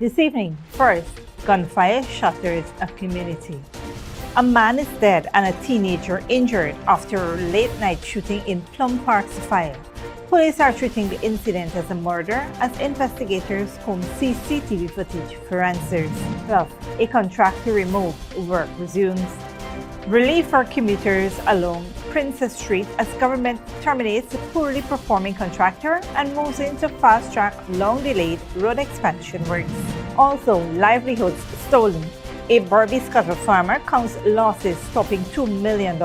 This evening, first, gunfire shatters a community. A man is dead and a teenager injured after a late-night shooting in Plum Park, Sophia. Police are treating the incident as a murder as investigators comb CCTV footage for answers. Plus, a contractor removed, work resumes. Relief for commuters along Princess Street as government terminates a poorly performing contractor and moves into fast-track long-delayed road expansion works. Also, livelihoods stolen. A Berbice cattle farmer counts losses topping $2 million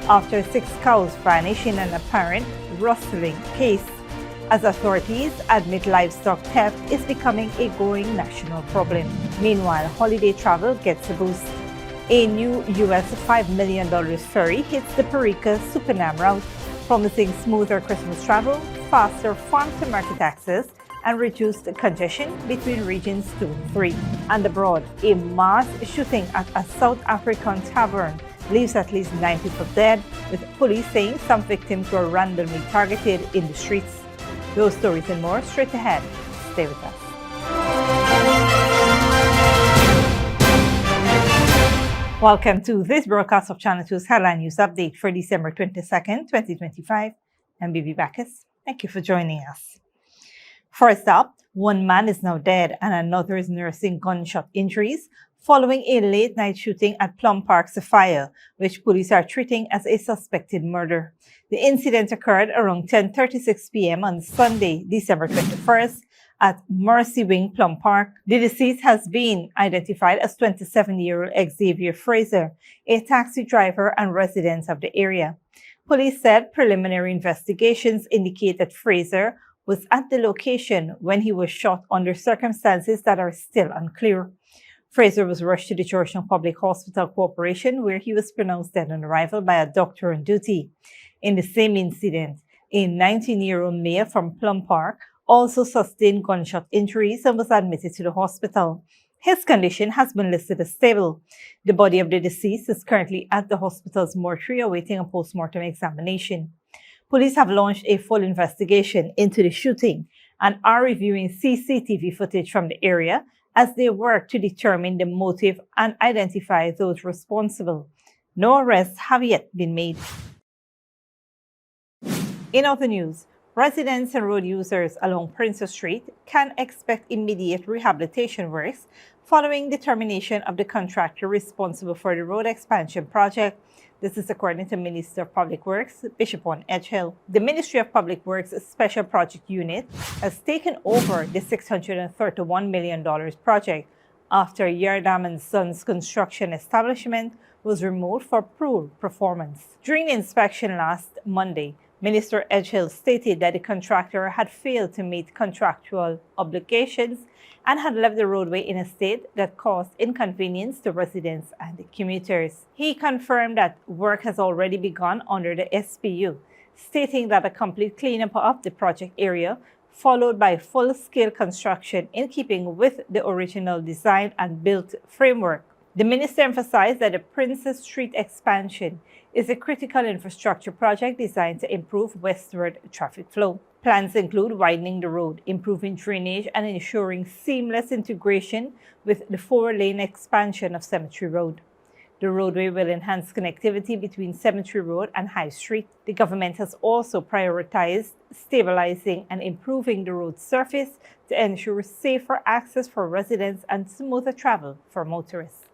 after 6 cows vanish in an apparent rustling case, as authorities admit livestock theft is becoming a growing national problem. Meanwhile, holiday travel gets a boost. A new US $5 million ferry hits the Parika Supenaam route, promising smoother Christmas travel, faster farm-to-market access, and reduced congestion between regions 2 and 3. And abroad, a mass shooting at a South African tavern leaves at least 9 people dead, with police saying some victims were randomly targeted in the streets. Those stories and more straight ahead. Stay with us. Welcome to this broadcast of Channel 2's Headline News Update for December 22nd, 2025. I'm Bibi Bacchus. Thank you for joining us. First up, one man is now dead and another is nursing gunshot injuries following a late-night shooting at Plum Park, Sophia, which police are treating as a suspected murder. The incident occurred around 10:36 p.m. on Sunday, December 21st, at Mercy Wing, Plum Park. The deceased has been identified as 27-year-old Xavier Fraser, a taxi driver and resident of the area. Police said preliminary investigations indicate that Fraser was at the location when he was shot under circumstances that are still unclear. Fraser was rushed to the Georgetown Public Hospital Corporation, where he was pronounced dead on arrival by a doctor on duty. In the same incident, a 19-year-old male from Plum Park also sustained gunshot injuries and was admitted to the hospital. His condition has been listed as stable. The body of the deceased is currently at the hospital's mortuary awaiting a post-mortem examination. Police have launched a full investigation into the shooting and are reviewing CCTV footage from the area as they work to determine the motive and identify those responsible. No arrests have yet been made. In other news, residents and road users along Princess Street can expect immediate rehabilitation works following the termination of the contractor responsible for the road expansion project. This is according to Minister of Public Works, Bishop Edgehill. The Ministry of Public Works Special Project Unit has taken over the $631 million project after Yardam & Sons construction establishment was removed for poor performance. During the inspection last Monday, Minister Edgehill stated that the contractor had failed to meet contractual obligations and had left the roadway in a state that caused inconvenience to residents and the commuters. He confirmed that work has already begun under the SPU, stating that a complete cleanup of the project area, followed by full-scale construction in keeping with the original design and built framework. The minister emphasized that the Princess Street expansion is a critical infrastructure project designed to improve westward traffic flow. Plans include widening the road, improving drainage, and ensuring seamless integration with the 4-lane expansion of Cemetery Road. The roadway will enhance connectivity between Cemetery Road and High Street. The government has also prioritized stabilizing and improving the road surface to ensure safer access for residents and smoother travel for motorists.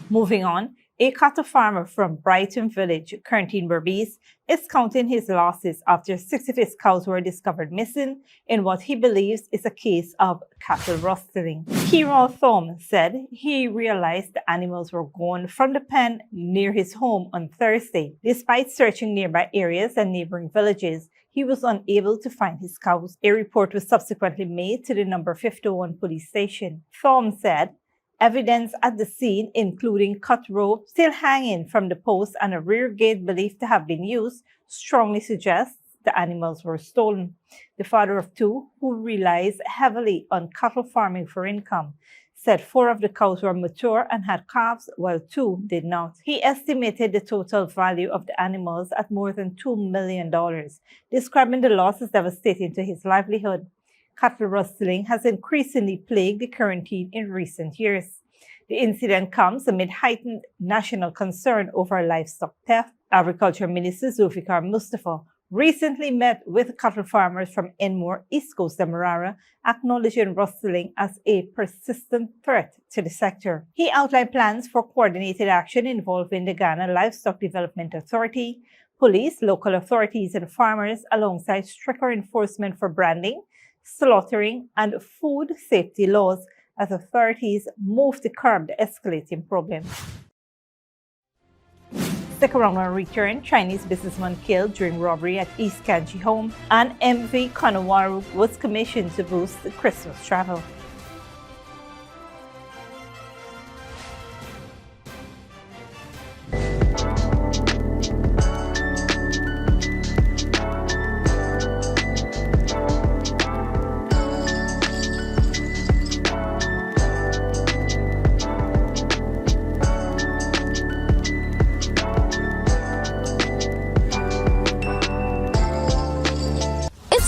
Moving on, a cattle farmer from Brighton Village, currently in Berbice, is counting his losses after 6 of his cows were discovered missing in what he believes is a case of cattle rustling. Kieran Thom said he realized the animals were gone from the pen near his home on Thursday. Despite searching nearby areas and neighboring villages, he was unable to find his cows. A report was subsequently made to the number 51 police station. Thom said, evidence at the scene, including cut rope still hanging from the post and a rear gate believed to have been used, strongly suggests the animals were stolen. The father of 2, who relies heavily on cattle farming for income, said 4 of the cows were mature and had calves, while 2 did not. He estimated the total value of the animals at more than $2 million, describing the loss as devastating to his livelihood. Cattle rustling has increasingly plagued the quarantine in recent years. The incident comes amid heightened national concern over livestock theft. Agriculture Minister Zulfikar Mustafa recently met with cattle farmers from Enmore, East Coast Demerara, acknowledging rustling as a persistent threat to the sector. He outlined plans for coordinated action involving the Ghana Livestock Development Authority, police, local authorities, and farmers, alongside stricter enforcement for branding, slaughtering, and food safety laws as authorities move to curb the escalating problem. Stick around when we return. Chinese businessman killed during robbery at East Kanchi home, and MV Konawaru was commissioned to boost the Christmas travel.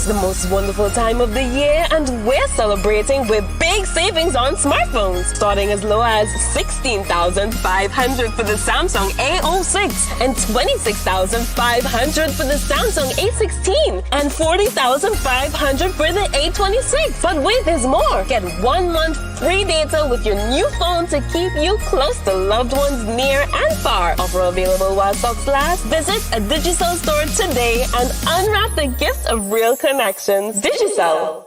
The most wonderful time of the year, and we're celebrating with big savings on smartphones, starting as low as $16,500 for the Samsung A06 and $26,500 for the Samsung A16 and $40,500 for the A26. But wait, there's more. Get 1 month free data with your new phone to keep you close to loved ones near and far. Offer available while stocks last. Visit a Digicel store today and unwrap the gift of real connections. Digicel.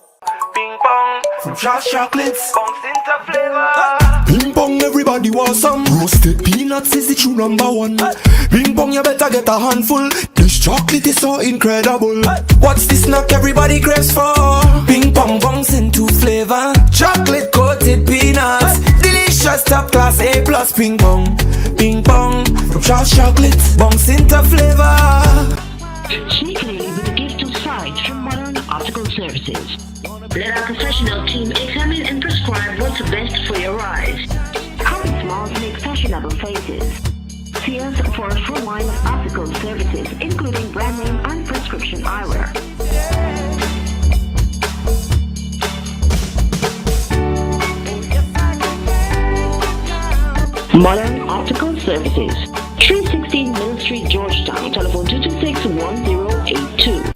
Ping pong from Charles Chocolates, bunks into flavor. Ping pong, everybody wants some. Roasted peanuts is the true #1. Ping pong, you better get a handful. This chocolate is so incredible. What's the snack everybody craves for? Ping pong, bunks into flavor. Chocolate coated peanuts, delicious top class A+. Ping pong from Charles Chocolates, bunks into flavor. Sneakily with a gift of sight from Modern Optical Services. Let our professional team examine and prescribe what's best for your eyes. Common smiles make fashionable faces. See us for a full line of optical services, including brand name and prescription eyewear. Modern Optical Services, 316 Mill Street, Georgetown. Telephone 226-1082.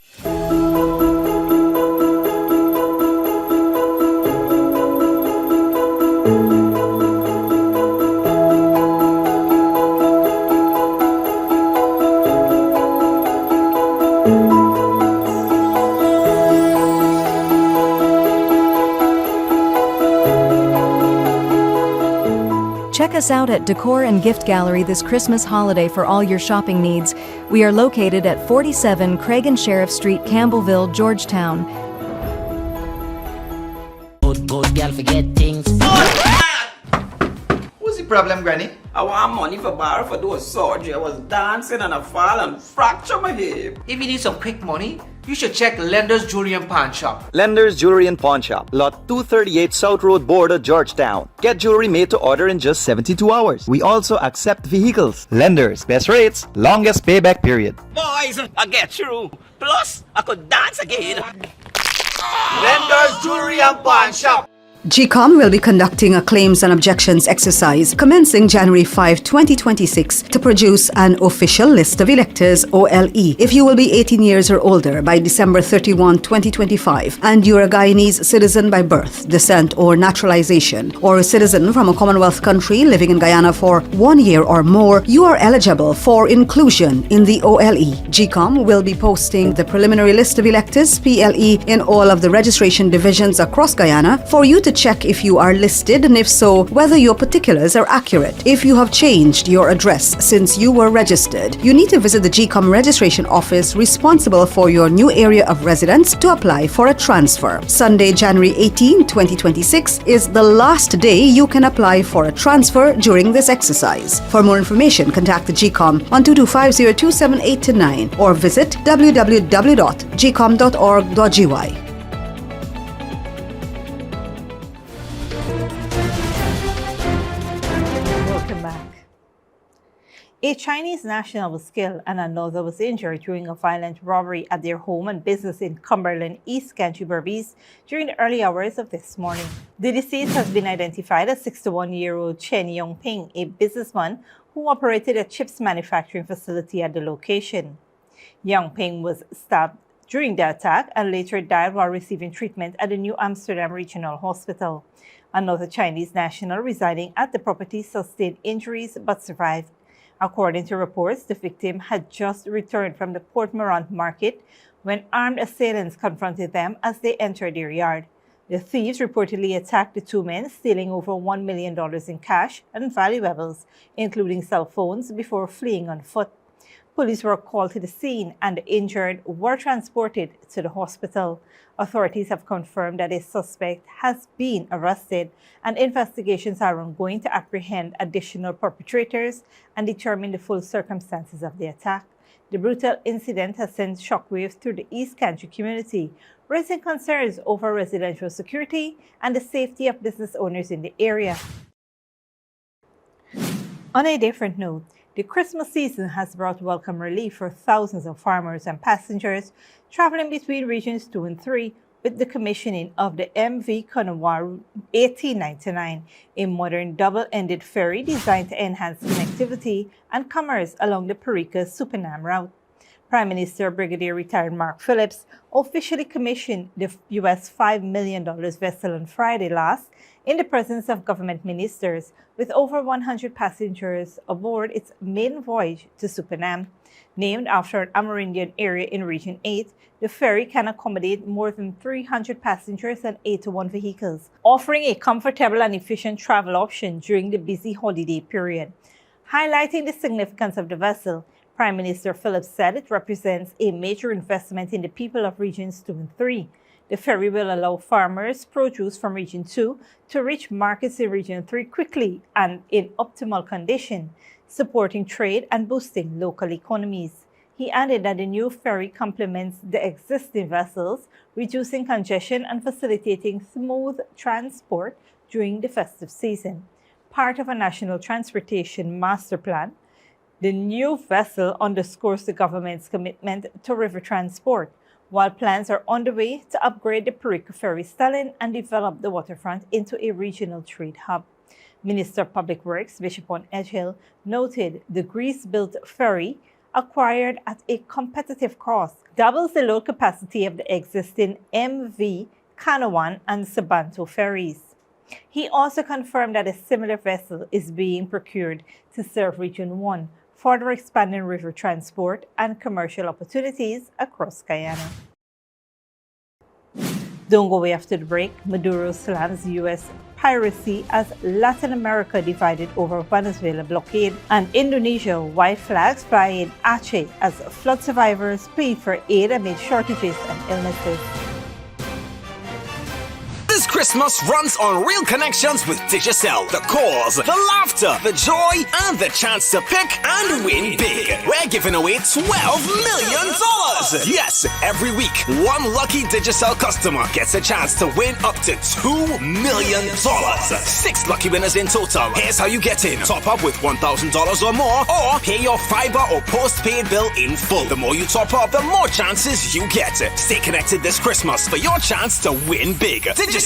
Check us out at Decor and Gift Gallery this Christmas holiday for all your shopping needs. We are located at 47 Craig and Sheriff Street, Campbellville, Georgetown. Good girl forget things. What's the problem, Granny? I want money for borrow for do a surgery. I was dancing and I fall and fracture my hip. If you need some quick money, you should check Lender's Jewelry and Pawn Shop. Lender's Jewelry and Pawn Shop, lot 238 South Road Border, Georgetown. Get jewelry made to order in just 72 hours. We also accept vehicles. Lender's, best rates, longest payback period. Boys, I get through. Plus, I could dance again. Lender's Jewelry and Pawn Shop. GECOM will be conducting a claims and objections exercise commencing January 5, 2026 to produce an official list of electors OLE if you will be 18 years or older by December 31, 2025 and you are a Guyanese citizen by birth, descent or naturalization or a citizen from a Commonwealth country living in Guyana for 1 year or more, you are eligible for inclusion in the OLE. GECOM will be posting the preliminary list of electors PLE in all of the registration divisions across Guyana for you to check if you are listed and if so, whether your particulars are accurate. If you have changed your address since you were registered, you need to visit the GECOM registration office responsible for your new area of residence to apply for a transfer. Sunday, January 18, 2026 is the last day you can apply for a transfer during this exercise. For more information, contact the GECOM on 22502789 or visit www.gecom.org.gy. A Chinese national was killed and another was injured during a violent robbery at their home and business in Cumberland, East County, Berbice, during the early hours of this morning. The deceased has been identified as 61-year-old Chen Yongping, a businessman who operated a chips manufacturing facility at the location. Yongping was stabbed during the attack and later died while receiving treatment at the New Amsterdam Regional Hospital. Another Chinese national residing at the property sustained injuries but survived. According to reports, the victim had just returned from the Port Morant market when armed assailants confronted them as they entered their yard. The thieves reportedly attacked the two men, stealing over $1 million in cash and valuables, including cell phones, before fleeing on foot. Police were called to the scene and the injured were transported to the hospital. Authorities have confirmed that a suspect has been arrested and investigations are ongoing to apprehend additional perpetrators and determine the full circumstances of the attack. The brutal incident has sent shockwaves through the East Country community, raising concerns over residential security and the safety of business owners in the area. On a different note, the Christmas season has brought welcome relief for thousands of farmers and passengers traveling between regions 2 and 3 with the commissioning of the MV Kanawha 1899, a modern double-ended ferry designed to enhance connectivity and commerce along the Parika Supenaam route. Prime Minister Brigadier Retired Mark Phillips officially commissioned the US $5 million vessel on Friday last in the presence of government ministers, with over 100 passengers aboard its maiden voyage to Supenaam. Named after an Amerindian area in Region 8, the ferry can accommodate more than 300 passengers and 81 vehicles, offering a comfortable and efficient travel option during the busy holiday period. Highlighting the significance of the vessel, Prime Minister Phillips said it represents a major investment in the people of Regions 2 and 3. The ferry will allow farmers' produce from Region 2 to reach markets in Region 3 quickly and in optimal condition, supporting trade and boosting local economies. He added that the new ferry complements the existing vessels, reducing congestion and facilitating smooth transport during the festive season. Part of a national transportation master plan, the new vessel underscores the government's commitment to river transport, while plans are underway to upgrade the Parika ferry stalling and develop the waterfront into a regional trade hub. Minister of Public Works Bishop Edgehill noted the Greece-built ferry, acquired at a competitive cost, doubles the load capacity of the existing MV Kanawha and Sabanto ferries. He also confirmed that a similar vessel is being procured to serve Region 1, further expanding river transport and commercial opportunities across Guyana. Don't go away after the break. Maduro slams U.S. piracy as Latin America divided over Venezuela blockade, and Indonesia white flags fly in Aceh as flood survivors plead for aid amid shortages and illnesses. This Christmas runs on real connections with Digicel. The calls, the laughter, the joy, and the chance to pick and win big. We're giving away $12 million. Yes, every week, one lucky Digicel customer gets a chance to win up to $2 million. 6 lucky winners in total. Here's how you get in. Top up with $1,000 or more, or pay your fiber or postpaid bill in full. The more you top up, the more chances you get. Stay connected this Christmas for your chance to win big. Digicel.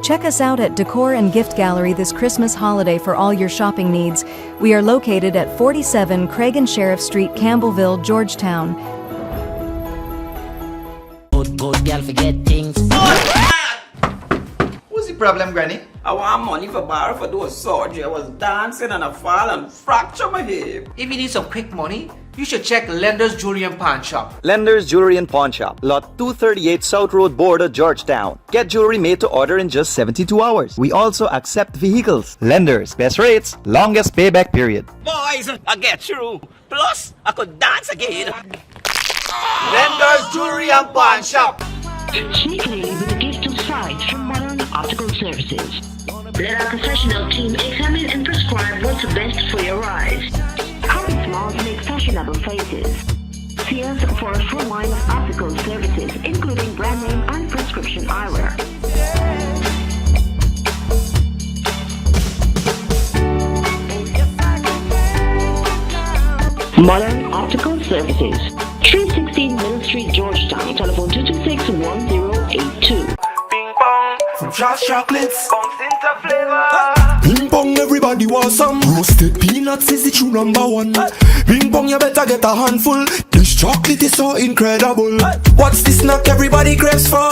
Check us out at Decor and Gift Gallery this Christmas holiday for all your shopping needs. We are located at 47 Craig Sheriff Street, Campbellville, Georgetown. Good girl forget things. What's the problem, Granny? I want money for borrow for those surgery. I was dancing and I fall and fracture my hip. If you need some quick money, you should check Lender's Jewelry and Pawn Shop. Lender's Jewelry and Pawn Shop, Lot 238 South Road Border, Georgetown. Get jewelry made to order in just 72 hours. We also accept vehicles. Lender's, best rates, longest payback period. Boys, I get through. Plus, I could dance again. Lender's Jewelry and Pawn Shop. Sneakily with a gift of sight from modern optical services. Let our professional team examine and prescribe what's best for your eyes. Common smiles make fashionable faces. See us for a full line of optical services, including brand name and prescription eyewear. Modern Optical Services, 316 Middle Street, Georgetown. Telephone 226-1082. Ping pong from Charles Chocolates. Bong Center flavor. Ping pong, everybody wants some. Roasted peanuts is the true number one. Ping pong, you better get a handful. This chocolate is so incredible. What's the snack everybody craves for?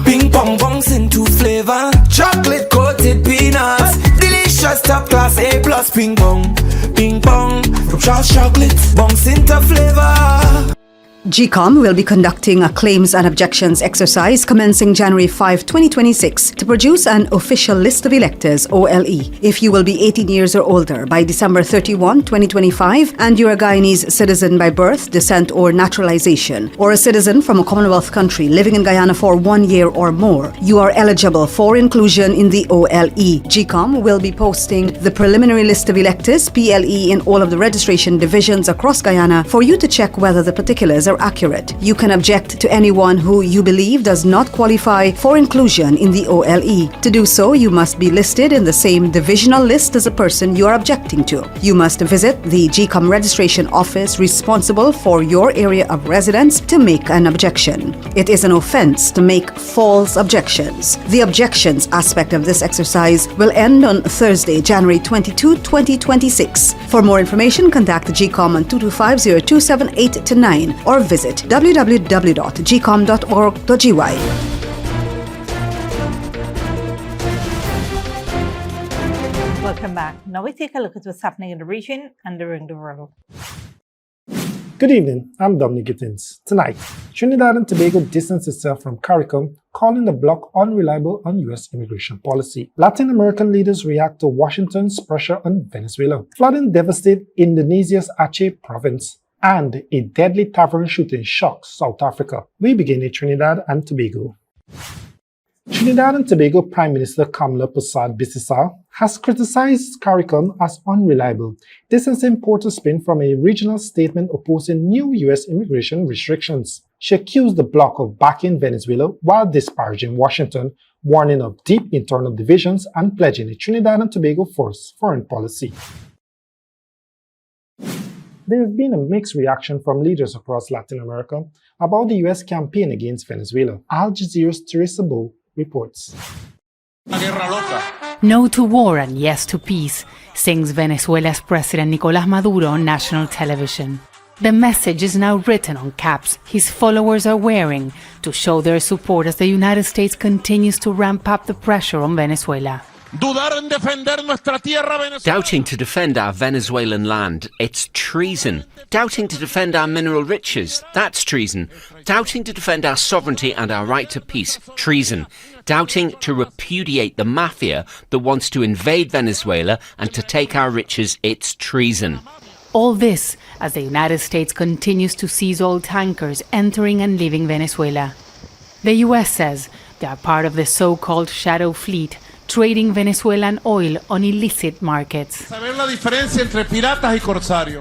Ping pong, bongs into flavor. Chocolate coated peanuts. Delicious top class A plus ping pong. Ping pong from Charles Chocolates. Bongs into flavor. GECOM will be conducting a claims and objections exercise commencing January 5, 2026 to produce an official list of electors, OLE, if you will be 18 years or older by December 31, 2025 and you're a Guyanese citizen by birth, descent or naturalization, or a citizen from a Commonwealth country living in Guyana for 1 year or more. You are eligible for inclusion in the OLE. GECOM will be posting the preliminary list of electors, PLE, in all of the registration divisions across Guyana for you to check whether the particulars are accurate. You can object to anyone who you believe does not qualify for inclusion in the OLE. To do so, you must be listed in the same divisional list as the person you are objecting to. You must visit the GECOM registration office responsible for your area of residence to make an objection. It is an offense to make false objections. The objections aspect of this exercise will end on Thursday, January 22, 2026. For more information, contact the GECOM on 225-0278-9 or visit www.gecom.org.gy. Welcome back. Now we take a look at what's happening in the region and around the world. Good evening, I'm Dominic Gittins. Tonight, Trinidad and Tobago distanced itself from CARICOM, calling the bloc unreliable on U.S. immigration policy. Latin American leaders react to Washington's pressure on Venezuela. Flooding devastated Indonesia's Aceh province, and a deadly tavern shooting shocks South Africa. We begin in Trinidad and Tobago. Trinidad and Tobago Prime Minister Kamala Persad-Bissessar has criticized CARICOM as unreliable. This has imported spin from a regional statement opposing new U.S. immigration restrictions. She accused the bloc of backing Venezuela while disparaging Washington, warning of deep internal divisions and pledging a Trinidad and Tobago first foreign policy. There has been a mixed reaction from leaders across Latin America about the U.S. campaign against Venezuela. Al Jazeera's Teresa Bo reports. No to war and yes to peace, sings Venezuela's President Nicolás Maduro on national television. The message is now written on caps his followers are wearing to show their support as the United States continues to ramp up the pressure on Venezuela. Doubting to defend our Venezuelan land, it's treason. Doubting to defend our mineral riches, that's treason. Doubting to defend our sovereignty and our right to peace, treason. Doubting to repudiate the mafia that wants to invade Venezuela and to take our riches, it's treason. All this as the United States continues to seize oil tankers entering and leaving Venezuela. The U.S. says they are part of the so-called shadow fleet, trading Venezuelan oil on illicit markets.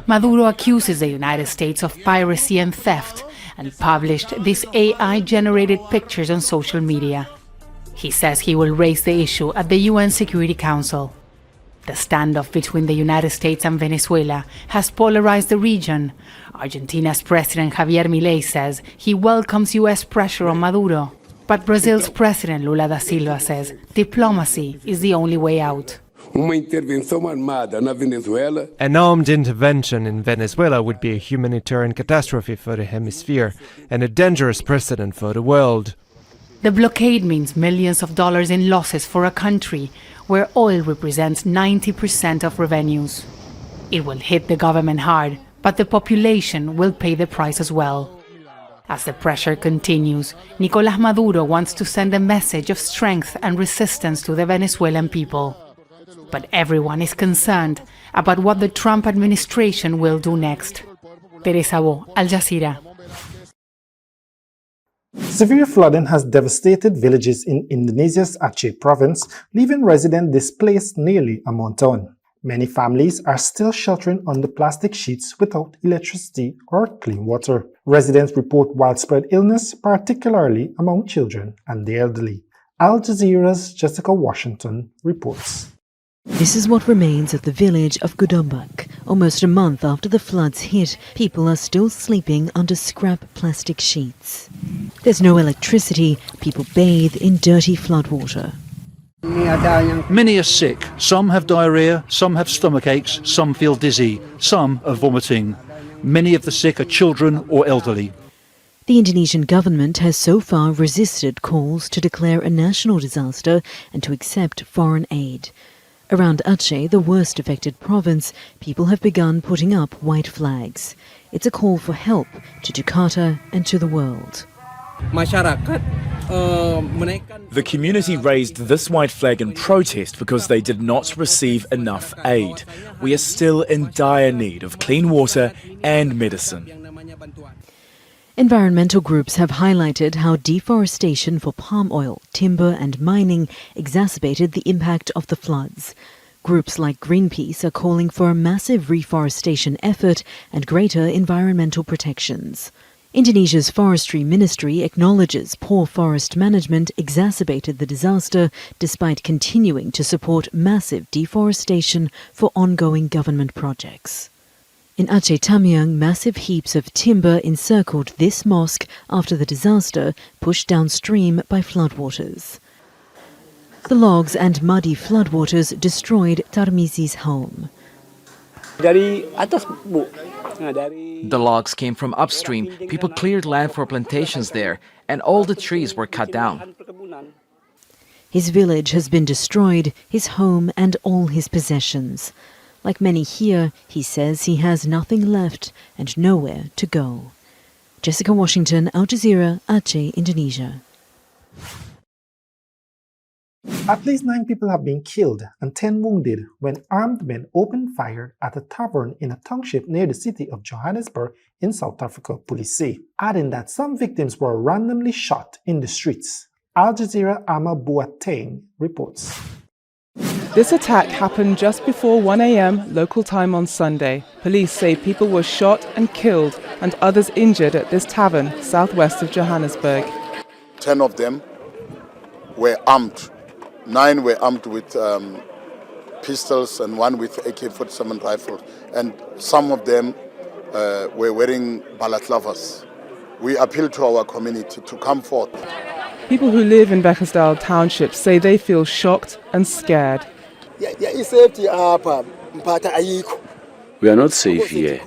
Maduro accuses the United States of piracy and theft and published these AI-generated pictures on social media. He says he will raise the issue at the UN Security Council. The standoff between the United States and Venezuela has polarized the region. Argentina's President Javier Milei says he welcomes U.S. pressure on Maduro. But Brazil's President Lula da Silva says diplomacy is the only way out. An armed intervention in Venezuela would be a humanitarian catastrophe for the hemisphere and a dangerous precedent for the world. The blockade means millions of dollars in losses for a country where oil represents 90% of revenues. It will hit the government hard, but the population will pay the price as well. As the pressure continues, Nicolás Maduro wants to send a message of strength and resistance to the Venezuelan people. But everyone is concerned about what the Trump administration will do next. Teresa Bo, Al Jazeera. Severe flooding has devastated villages in Indonesia's Aceh province, leaving residents displaced nearly a month on. Many families are still sheltering under plastic sheets without electricity or clean water. Residents report widespread illness, particularly among children and the elderly. Al Jazeera's Jessica Washington reports. This is what remains of the village of Gudombak. Almost a month after the floods hit, people are still sleeping under scrap plastic sheets. There's no electricity, people bathe in dirty floodwater. Many are sick. Some have diarrhea, some have stomach aches, some feel dizzy, some are vomiting. Many of the sick are children or elderly. The Indonesian government has so far resisted calls to declare a national disaster and to accept foreign aid. Around Aceh, the worst affected province, people have begun putting up white flags. It's a call for help to Jakarta and to the world. The community raised this white flag in protest because they did not receive enough aid. We are still in dire need of clean water and medicine. Environmental groups have highlighted how deforestation for palm oil, timber and mining exacerbated the impact of the floods. Groups like Greenpeace are calling for a massive reforestation effort and greater environmental protections. Indonesia's forestry ministry acknowledges poor forest management exacerbated the disaster despite continuing to support massive deforestation for ongoing government projects. In Aceh Tamiang, massive heaps of timber encircled this mosque after the disaster pushed downstream by floodwaters. The logs and muddy floodwaters destroyed Tarmizi's home. The logs came from upstream. People cleared land for plantations there, and all the trees were cut down. His village has been destroyed, his home and all his possessions. Like many here, he says he has nothing left and nowhere to go. Jessica Washington, Al Jazeera, Aceh, Indonesia. At least 9 people have been killed and 10 wounded when armed men opened fire at a tavern in a township near the city of Johannesburg in South Africa, police say, adding that some victims were randomly shot in the streets. Al Jazeera Ama Boateng reports. This attack happened just before 1 a.m. local time on Sunday. Police say people were shot and killed and others injured at this tavern southwest of Johannesburg. 10 of them were armed. 9 were armed with pistols and 1 with AK-47 rifle. And some of them were wearing balaclavas. We appeal to our community to come forth. People who live in Bekkersdal Township say they feel shocked and scared. We are not safe here.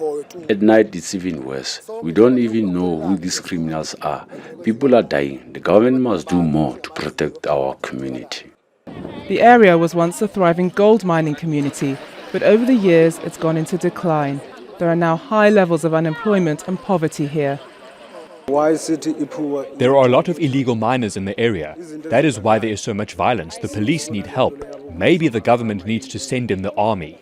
At night it's even worse. We don't even know who these criminals are. People are dying. The government must do more to protect our community. The area was once a thriving gold mining community, but over the years it's gone into decline. There are now high levels of unemployment and poverty here. There are a lot of illegal miners in the area. That is why there is so much violence. The police need help. Maybe the government needs to send in the army.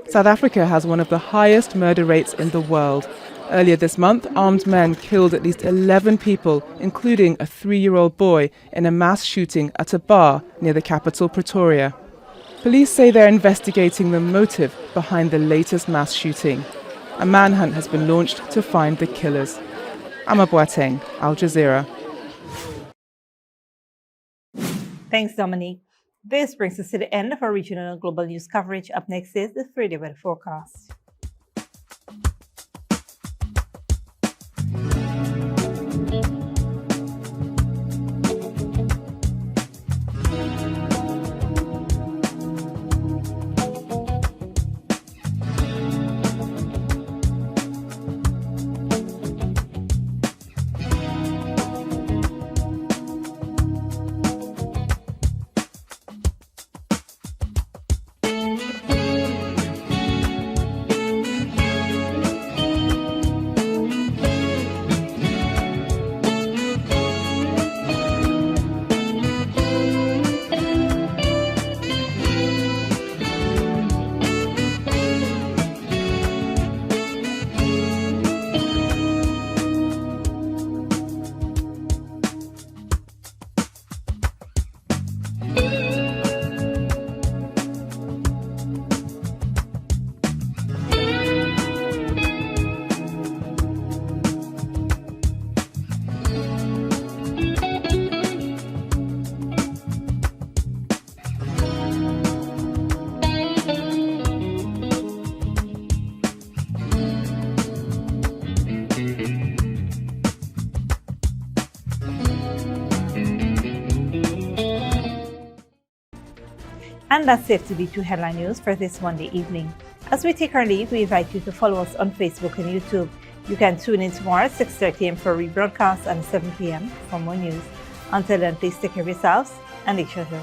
South Africa has one of the highest murder rates in the world. Earlier this month, armed men killed at least 11 people, including a 3-year-old boy, in a mass shooting at a bar near the capital, Pretoria. Police say they're investigating the motive behind the latest mass shooting. A manhunt has been launched to find the killers. Ama Boateng, Al Jazeera. Thanks, Dominique. This brings us to the end of our regional and global news coverage. Up next is the 3-day weather forecast. And that's it to be 2 headline news for this Monday evening. As we take our leave, we invite you to follow us on Facebook and YouTube. You can tune in tomorrow at 6:30 a.m. for rebroadcast and 7 p.m. for more news. Until then, please take care of yourselves and each other.